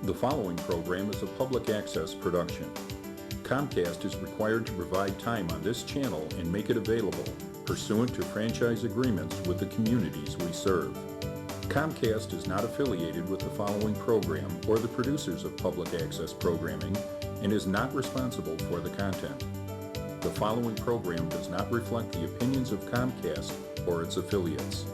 The following program is a public access production. Comcast is required to provide time on this channel and make it available pursuant to franchise agreements with the communities we serve. Comcast is not affiliated with the following program or the producers of public access programming and is not responsible for the content. The following program does not reflect the opinions of Comcast or its affiliates.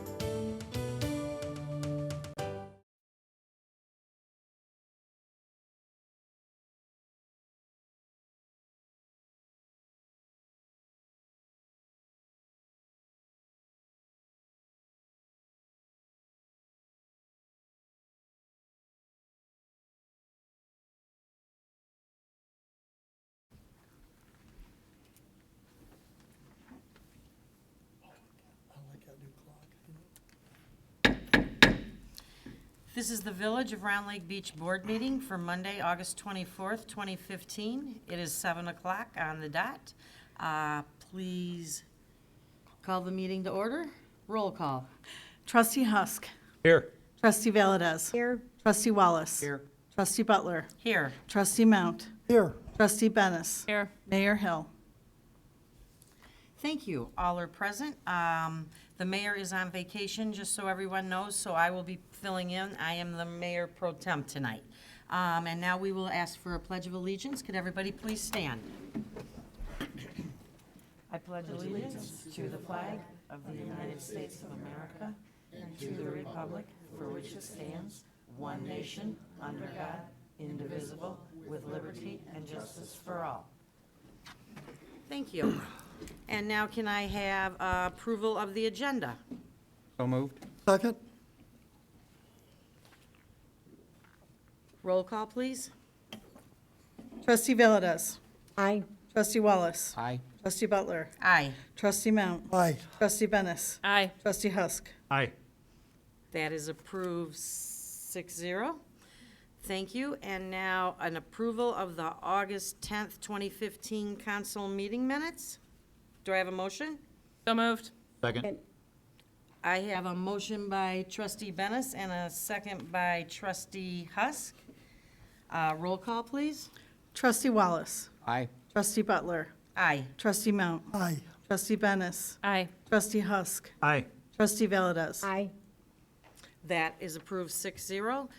This is the Village of Round Lake Beach Board Meeting for Monday, August 24th, 2015. It is 7 o'clock on the dot. Please call the meeting to order. Roll call. Trustee Husk. Here. Trustee Valdez. Here. Trustee Wallace. Here. Trustee Butler. Here. Trustee Mount. Here. Trustee Bennis. Here. Mayor Hill. Thank you. All are present. The mayor is on vacation, just so everyone knows, so I will be filling in. I am the mayor pro tem tonight. And now we will ask for a pledge of allegiance. Could everybody please stand? I pledge allegiance to the flag of the United States of America and to the republic for which it stands, one nation, under God, indivisible, with liberty and justice for all. Thank you. And now can I have approval of the agenda? So moved. Second? Roll call, please. Trustee Valdez. Aye. Trustee Wallace. Aye. Trustee Butler. Aye. Trustee Mount. Aye. Trustee Bennis. Aye. Trustee Husk. Aye. That is approved 6-0. Thank you. And now an approval of the August 10th, 2015 council meeting minutes. Do I have a motion? So moved. Second. I have a motion by trustee Bennis and a second by trustee Husk. Roll call, please. Trustee Wallace. Aye. Trustee Butler. Aye. Trustee Mount. Aye. Trustee Bennis. Aye. Trustee Husk. Aye. Trustee Valdez. Aye. That is approved 6-0.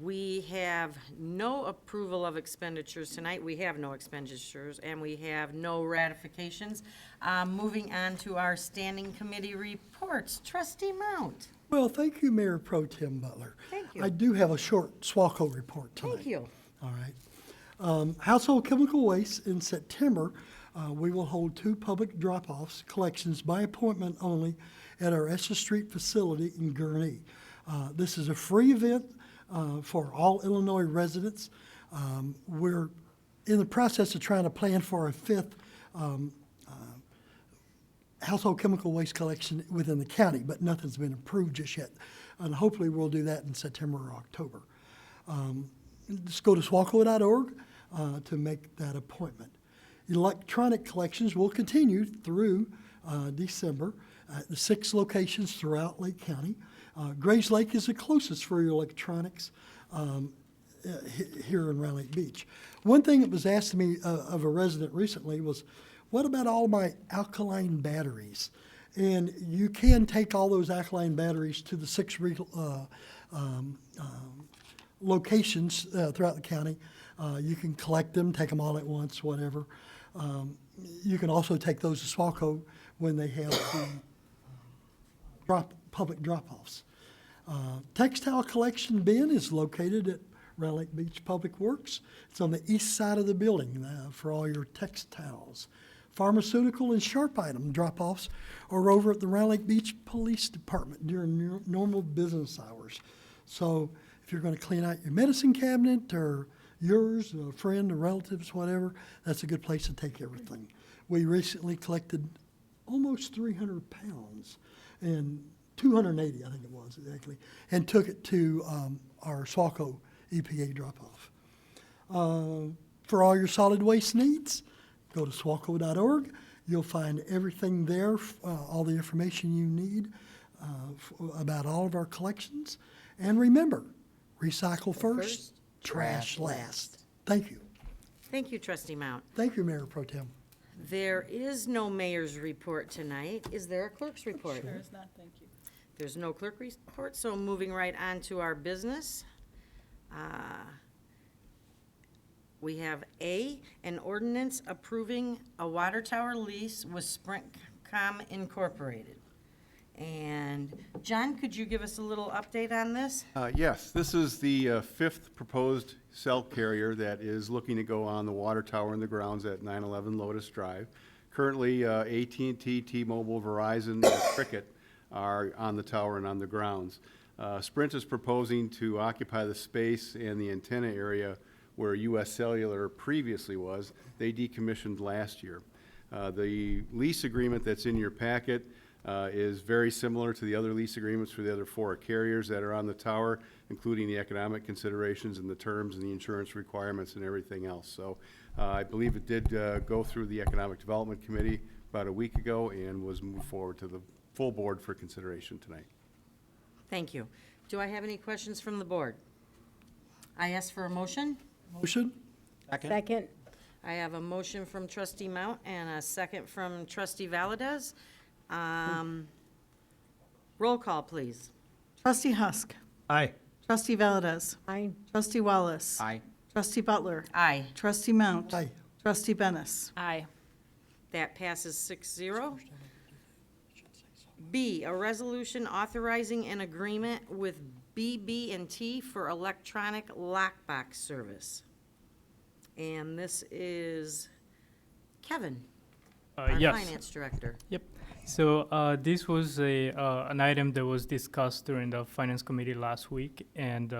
We have no approval of expenditures tonight. We have no expenditures, and we have no ratifications. Moving on to our standing committee reports. Trustee Mount. Well, thank you, Mayor Pro Tem Butler. Thank you. I do have a short SWACO report tonight. Thank you. All right. Household chemical waste in September, we will hold 2 public drop-offs, collections by appointment only at our Essex Street facility in Gurnee. This is a free event for all Illinois residents. We're in the process of trying to plan for a 5th household chemical waste collection within the county, but nothing's been approved just yet. And hopefully we'll do that in September or October. Just go to swaco.org to make that appointment. Electronic collections will continue through December at the 6 locations throughout Lake County. Grays Lake is the closest for your electronics here in Round Lake Beach. One thing that was asked of me of a resident recently was, what about all my alkaline batteries? And you can take all those alkaline batteries to the 6 locations throughout the county. You can collect them, take them all at once, whatever. You can also take those to SWACO when they have the public drop-offs. Textile collection bin is located at Round Lake Beach Public Works. It's on the east side of the building for all your textiles. Pharmaceutical and sharp item drop-offs are over at the Round Lake Beach Police Department during normal business hours. So if you're going to clean out your medicine cabinet or yours, a friend, or relatives, whatever, that's a good place to take everything. We recently collected almost 300 pounds, and 280, I think it was exactly, and took it to our SWACO EPA drop-off. For all your solid waste needs, go to swaco.org. You'll find everything there, all the information you need about all of our collections. And remember, recycle first, trash last. Thank you. Thank you, Trustee Mount. Thank you, Mayor Pro Tem. There is no mayor's report tonight. Is there a clerk's report? There's no clerk report, so moving right on to our business. We have A, an ordinance approving a water tower lease with Sprintcom Incorporated. And John, could you give us a little update on this? Yes, this is the fifth proposed cell carrier that is looking to go on the water tower in the grounds at 911 Lotus Drive. Currently, AT&T, T-Mobile, Verizon, and Cricket are on the tower and on the grounds. Sprint is proposing to occupy the space and the antenna area where US Cellular previously was. They decommissioned last year. The lease agreement that's in your packet is very similar to the other lease agreements for the other four carriers that are on the tower, including the economic considerations and the terms and the insurance requirements and everything else. So I believe it did go through the Economic Development Committee about a week ago and was moved forward to the full board for consideration tonight. Thank you. Do I have any questions from the board? I ask for a motion. Motion? Second. I have a motion from trustee Mount and a second from trustee Valdez. Roll call, please. Trustee Husk. Aye. Trustee Valdez. Aye. Trustee Wallace. Aye. Trustee Butler. Aye. Trustee Mount. Aye. Trustee Bennis. Aye. That passes 6-0. B, a resolution authorizing an agreement with BB&T for electronic lockbox service. And this is Kevin, our Yes. finance director. Yep. So this was an item that was discussed during the Finance Committee last week, and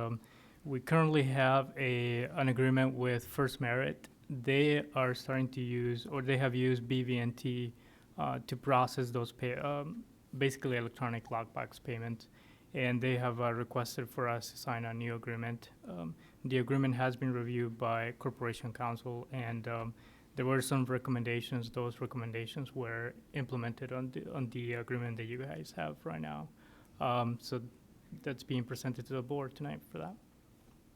we currently have an agreement with First Merit. They are starting to use, or they have used BB&T to process those basically electronic lockbox payments, and they have requested for us to sign a new agreement. The agreement has been reviewed by Corporation Counsel, and there were some recommendations. Those recommendations were implemented on the agreement that you guys have right now. So that's being presented to the board tonight for that.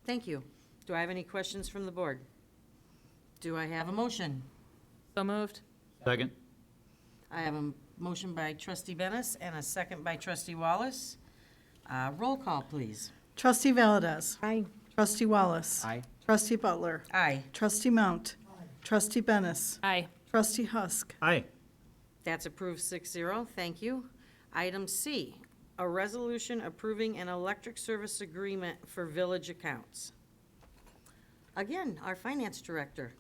Thank you. Do I have any questions from the board? Do I have a motion? So moved. Second. I have a motion by trustee Bennis and a second by trustee Wallace. Roll call, please. Trustee Valdez. Aye. Trustee Wallace. Aye. Trustee Butler. Aye. Trustee Mount. Trustee Bennis. Aye. Trustee Husk. Aye. That's approved 6-0. Thank you. Item C, a resolution approving an electric service agreement for village accounts. Again, our finance director.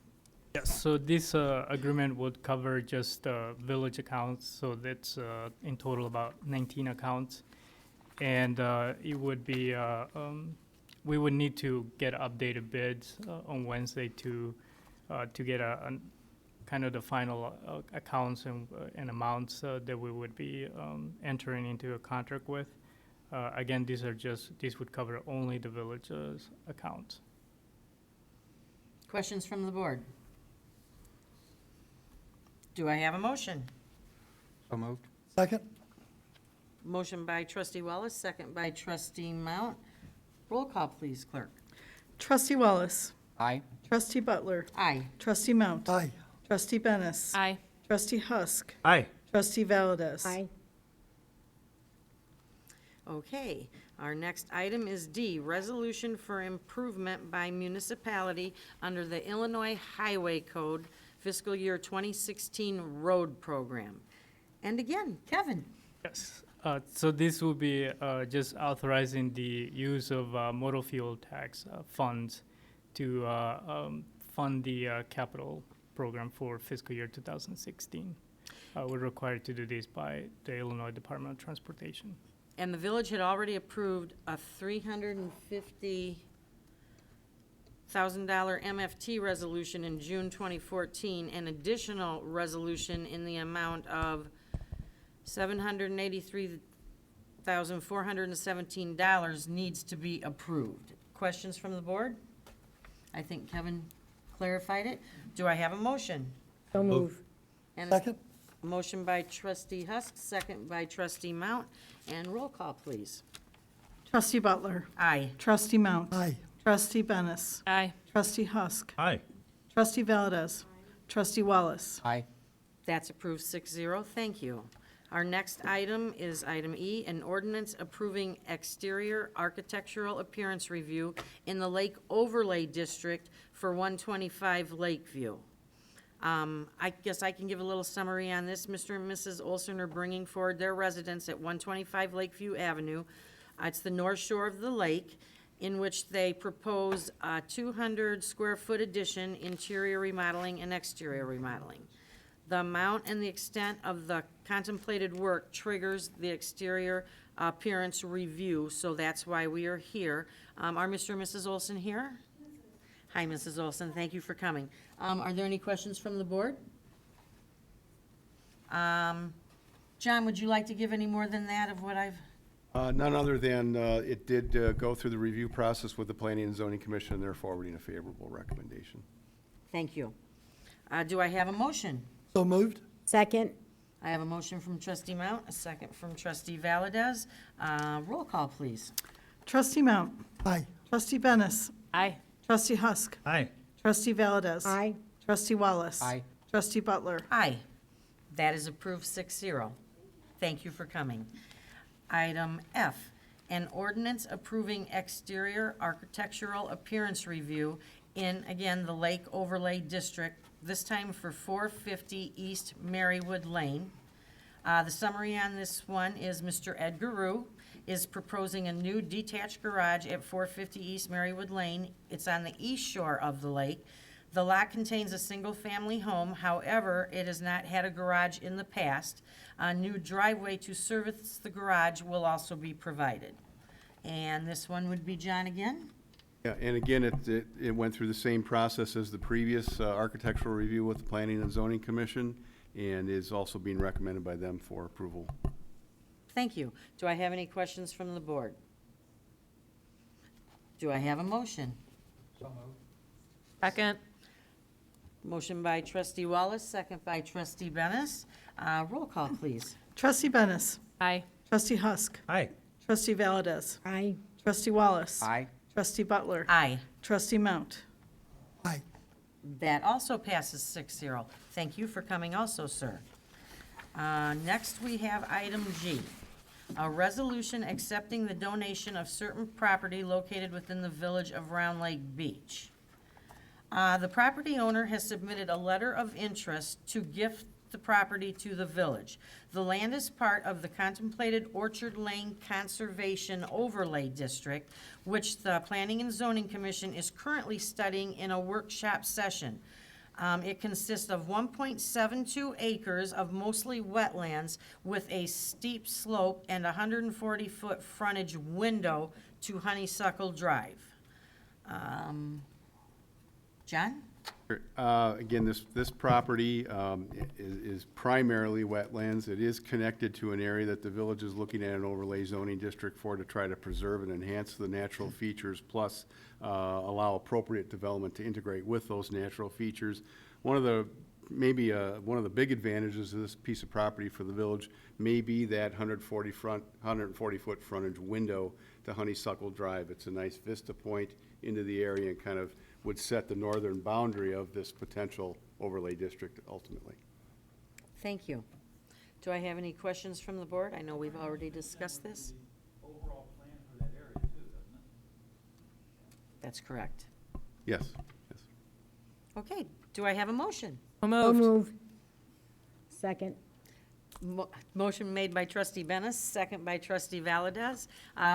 Yes. So this agreement would cover just village accounts. So that's in total about 19 accounts, and it would be we would need to get updated bids on Wednesday to get a kind of the final accounts and amounts that we would be entering into a contract with. Again, these would cover only the village's accounts. Questions from the board? Do I have a motion? So moved. Second? Motion by trustee Wallace, second by trustee Mount. Roll call, please, clerk. Trustee Wallace. Aye. Trustee Butler. Aye. Trustee Mount. Aye. Trustee Bennis. Aye. Trustee Husk. Aye. Trustee Valdez. Aye. Okay, our next item is D, resolution for improvement by municipality under the Illinois Highway Code fiscal year 2016 road program. And again, Kevin. Yes. So this will be just authorizing the use of motor fuel tax funds to fund the capital program for fiscal year 2016. We're required to do this by the Illinois Department of Transportation. And the village had already approved a $350,000 MFT resolution in June 2014, an additional resolution in the amount of $783,417 needs to be approved. Questions from the board? I think Kevin clarified it. Do I have a motion? So moved. And a Second? motion by trustee Husk, second by trustee Mount, and roll call, please. Trustee Butler. Aye. Trustee Mount. Aye. Trustee Bennis. Aye. Trustee Husk. Aye. Trustee Valdez. Trustee Wallace. Aye. That's approved 6-0. Thank you. Our next item is item E, an ordinance approving exterior architectural appearance review in the Lake Overlay District for 125 Lakeview. I guess I can give a little summary on this. Mr. and Mrs. Olson are bringing forward their residence at 125 Lakeview Avenue. It's the north shore of the lake, in which they propose a 200-square-foot addition, interior remodeling and exterior remodeling. The amount and the extent of the contemplated work triggers the exterior appearance review, so that's why we are here. Are Mr. and Mrs. Olson here? Hi, Mrs. Olson, thank you for coming. Are there any questions from the board? John, would you like to give any more than that of what I've? None other than it did go through the review process with the Planning and Zoning Commission, and they're forwarding a favorable recommendation. Thank you. Do I have a motion? So moved. Second. I have a motion from trustee Mount, a second from trustee Valdez. Roll call, please. Trustee Mount. Aye. Trustee Bennis. Aye. Trustee Husk. Aye. Trustee Valdez. Aye. Trustee Wallace. Aye. Trustee Butler. Aye. That is approved 6-0. Thank you for coming. Item F, an ordinance approving exterior architectural appearance review in, again, the Lake Overlay District, this time for 450 East Marywood Lane. The summary on this one is Mr. Ed Garou is proposing a new detached garage at 450 East Marywood Lane. It's on the east shore of the lake. The lot contains a single-family home, however, it has not had a garage in the past. A new driveway to service the garage will also be provided. And this one would be John again? Yeah, and again, it went through the same process as the previous architectural review with the Planning and Zoning Commission, and is also being recommended by them for approval. Thank you. Do I have any questions from the board? Do I have a motion? Second. Motion by trustee Wallace, second by trustee Bennis. Roll call, please. Trustee Bennis. Aye. Trustee Husk. Aye. Trustee Valdez. Aye. Trustee Wallace. Aye. Trustee Butler. Aye. Trustee Mount. Aye. That also passes 6-0. Thank you for coming also, sir. Next, we have item G, a resolution accepting the donation of certain property located within the village of Round Lake Beach. The property owner has submitted a letter of interest to gift the property to the village. The land is part of the contemplated Orchard Lane Conservation Overlay District, which the Planning and Zoning Commission is currently studying in a workshop session. It consists of 1.72 acres of mostly wetlands with a steep slope and 140-foot frontage window to Honeysuckle Drive. John? Again, this property is primarily wetlands. It is connected to an area that the village is looking at an overlay zoning district for, to try to preserve and enhance the natural features, plus allow appropriate development to integrate with those natural features. One of the big advantages of this piece of property for the village may be that 140-foot frontage window to Honeysuckle Drive. It's a nice vista point into the area and kind of would set the northern boundary of this potential overlay district ultimately. Thank you. Do I have any questions from the board? I know we've already discussed this. Overall plan for that area too, doesn't it? That's correct. Yes, yes. Okay, do I have a motion? So So moved. moved. Second. Motion made by trustee Bennis, second by trustee Valdez.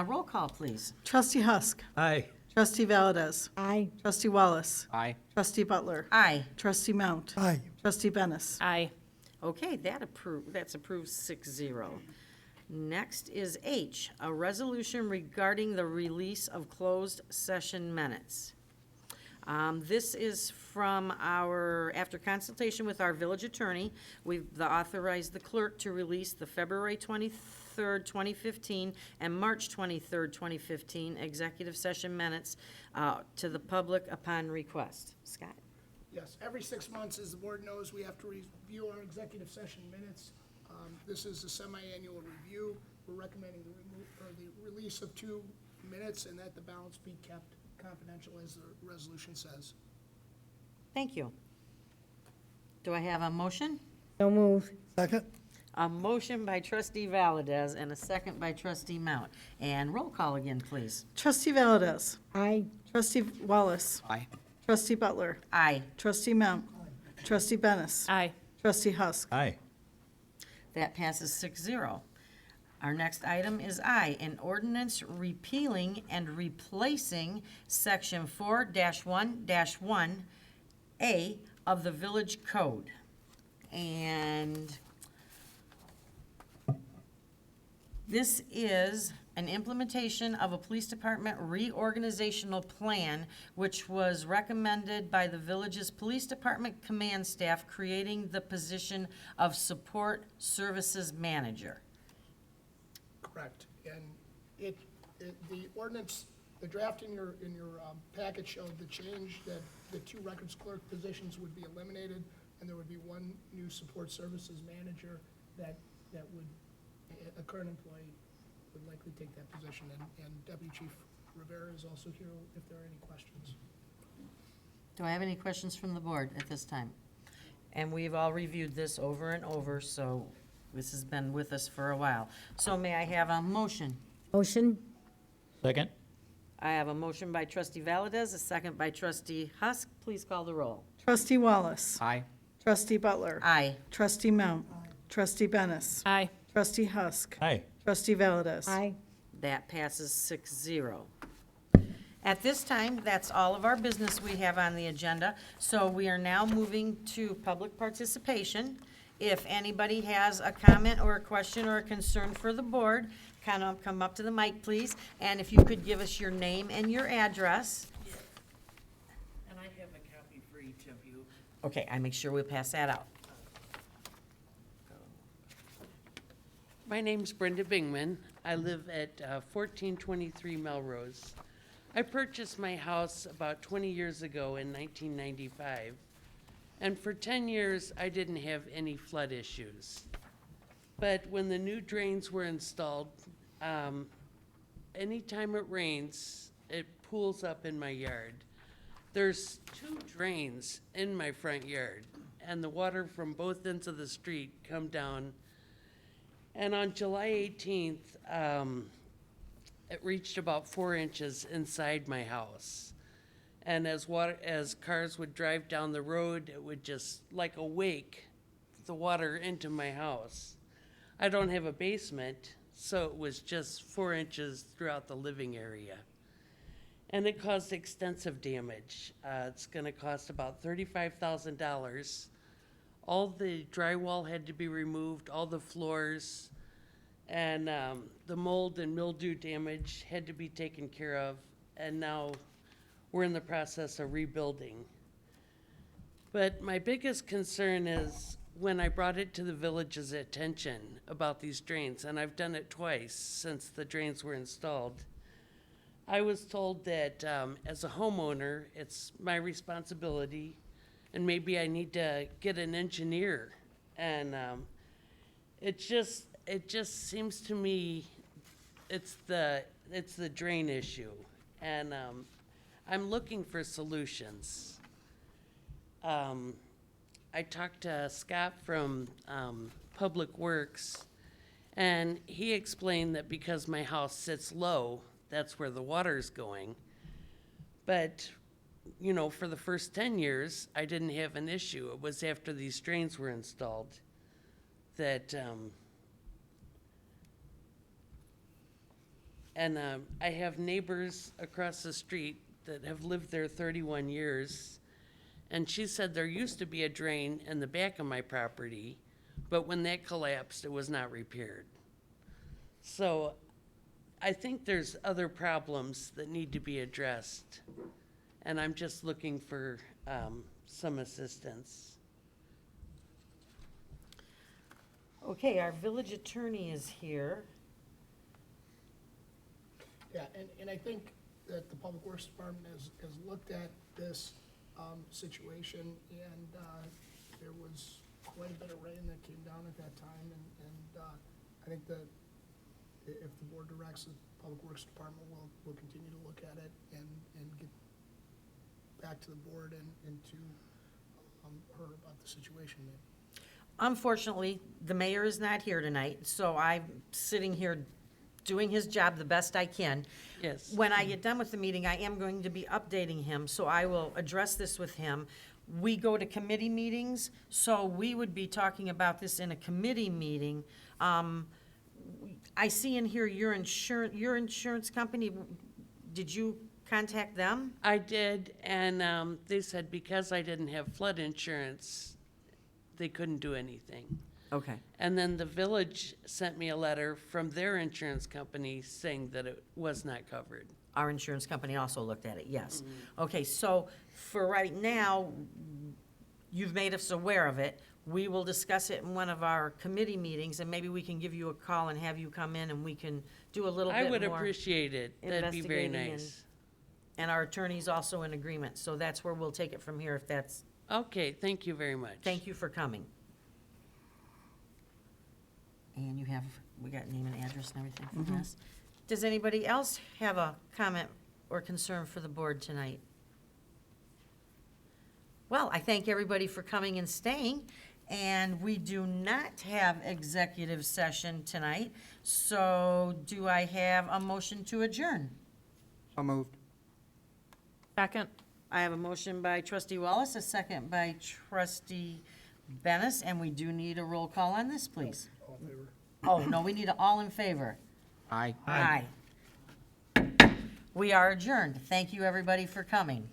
Roll call, please. Trustee Husk. Aye. Trustee Valdez. Aye. Trustee Wallace. Aye. Trustee Butler. Aye. Trustee Mount. Aye. Trustee Bennis. Aye. Okay, that's approved 6-0. Next is H, a resolution regarding the release of closed session minutes. This is from after consultation with our village attorney, we've authorized the clerk to release the February 23rd, 2015 and March 23rd, 2015 executive session minutes to the public upon request. Scott? Yes, every 6 months, as the board knows, we have to review our executive session minutes. This is a semi-annual review. We're recommending the release of 2 minutes and that the balance be kept confidential, as the resolution says. Thank you. Do I have a motion? So moved. Second? A motion by trustee Valdez and a second by trustee Mount. And roll call again, please. Trustee Valdez. Aye. Trustee Wallace. Aye. Trustee Butler. Aye. Trustee Mount. Trustee Bennis. Aye. Trustee Husk. Aye. That passes 6-0. Our next item is I, an ordinance repealing and replacing section 4-1-1A of the Village Code. And this is an implementation of a police department reorganizational plan, which was recommended by the village's police department command staff, creating the position of support services manager. Correct. And the ordinance, the draft in your packet showed the change that the 2 records clerk positions would be eliminated, and there would be 1 new support services manager that would, a current employee would likely take that position. And Deputy Chief Rivera is also here if there are any questions. Do I have any questions from the board at this time? And we've all reviewed this over and over, so this has been with us for a while. So may I have a motion? Motion. Second? I have a motion by trustee Valdez, a second by trustee Husk. Please call the roll. Trustee Wallace. Aye. Trustee Butler. Aye. Trustee Mount. Trustee Bennis. Aye. Trustee Husk. Aye. Trustee Valdez. Aye. That passes 6-0. At this time, that's all of our business we have on the agenda. So we are now moving to public participation. If anybody has a comment or a question or a concern for the board, kind of come up to the mic, please. And if you could give us your name and your address. And I have a copy for each of you. Okay, I make sure we pass that out. My name's Brenda Bingman. I live at 1423 Melrose. I purchased my house about 20 years ago in 1995. And for 10 years, I didn't have any flood issues. But when the new drains were installed, anytime it rains, it pools up in my yard. There's 2 drains in my front yard, and the water from both ends of the street come down. And on July 18th, it reached about 4 inches inside my house. And as cars would drive down the road, it would just, like a wake, the water into my house. I don't have a basement, so it was just 4 inches throughout the living area. And it caused extensive damage. It's gonna cost about $35,000. All the drywall had to be removed, all the floors, and the mold and mildew damage had to be taken care of. And now we're in the process of rebuilding. But my biggest concern is when I brought it to the village's attention about these drains, and I've done it twice since the drains were installed, I was told that as a homeowner, it's my responsibility, and maybe I need to get an engineer. And it just seems to me it's the drain issue, and I'm looking for solutions. I talked to Scott from Public Works, and he explained that because my house sits low, that's where the water's going. But, you know, for the first 10 years, I didn't have an issue. It was after these drains were installed that, I have neighbors across the street that have lived there 31 years. And she said there used to be a drain in the back of my property, but when that collapsed, it was not repaired. So I think there's other problems that need to be addressed, and I'm just looking for some assistance. Okay, our village attorney is here. Yeah, and I think that the Public Works Department has looked at this situation, and there was quite a bit of rain that came down at that time, and I think that if the board directs Public Works Department will continue to look at it and get back to the board and to her about the situation. Unfortunately, the mayor is not here tonight, so I'm sitting here doing his job the best I can. Yes. When I get done with the meeting, I am going to be updating him, so I will address this with him. We go to committee meetings, so we would be talking about this in a committee meeting. I see in here your insurance company, did you contact them? I did, and they said because I didn't have flood insurance, they couldn't do anything. Okay. And then the village sent me a letter from their insurance company saying that it was not covered. Our insurance company also looked at it, yes. Okay, so for right now, you've made us aware of it. We will discuss it in one of our committee meetings, and maybe we can give you a call and have you come in and we can do a little bit I more. would appreciate it. That'd be very investigating nice. And our attorney's also in agreement, so that's where we'll take it from here if that's, Okay, thank you very much. thank you for coming. And we got name and address and everything from us. Does anybody else have a comment or concern for the board tonight? Well, I thank everybody for coming and staying, and we do not have executive session tonight, so do I have a motion to adjourn? So moved. Second. I have a motion by trustee Wallace, a second by trustee Bennis, and we do need a roll call on this, please. All in favor? Oh, no, we need an all in favor. Aye. Aye. We are adjourned. Thank you, everybody, for coming.